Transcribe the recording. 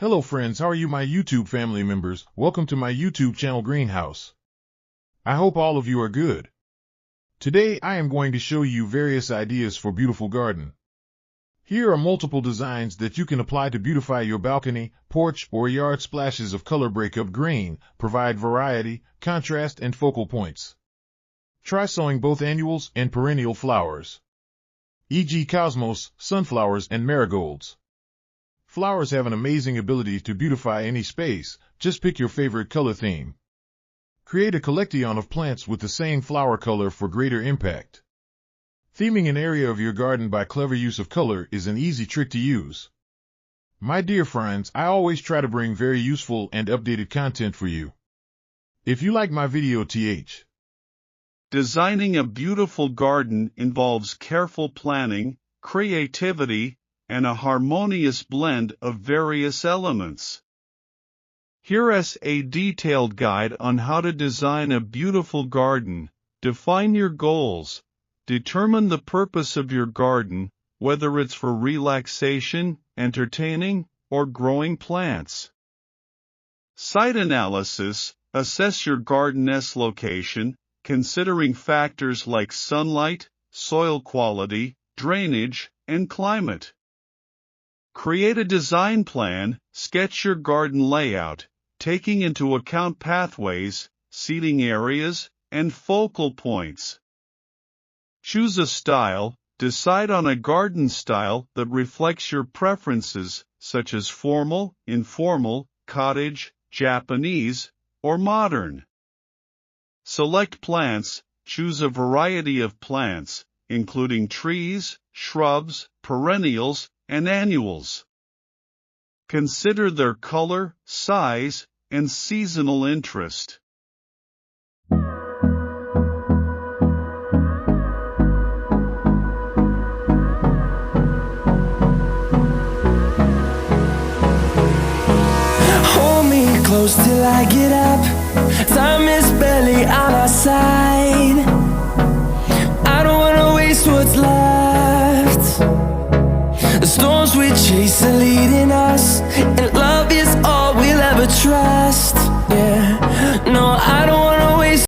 Hello friends, how are you my YouTube family members? Welcome to my YouTube channel Greenhouse. I hope all of you are good. Today I am going to show you various ideas for beautiful garden. Here are multiple designs that you can apply to beautify your balcony, porch, or yard. Splashes of color break up grain, provide variety, contrast, and focal points. Try sowing both annuals and perennial flowers, e.g. cosmos, sunflowers, and marigolds. Flowers have an amazing ability to beautify any space. Just pick your favorite color theme. Create a collection of plants with the same flower color for greater impact. Theming an area of your garden by clever use of color is an easy trick to use. My dear friends, I always try to bring very useful and updated content for you. If you like my video, Designing a beautiful garden involves careful planning, creativity, and a harmonious blend of various elements. Here's a detailed guide on how to design a beautiful garden. Define your goals. Determine the purpose of your garden, whether it's for relaxation, entertaining, or growing plants. Site analysis. Assess your garden's location, considering factors like sunlight, soil quality, drainage, and climate. Create a design plan. Sketch your garden layout, taking into account pathways, seating areas, and focal points. Choose a style. Decide on a garden style that reflects your preferences, such as formal, informal, cottage, Japanese, or modern. Select plants. Choose a variety of plants, including trees, shrubs, perennials, and annuals. Consider their color, size, and seasonal interest. Hold me close till I get up. Time is barely on our side. I don't wanna waste what's left. The storms we chase are leading us, and love is all we'll ever trust. Yeah, no, I don't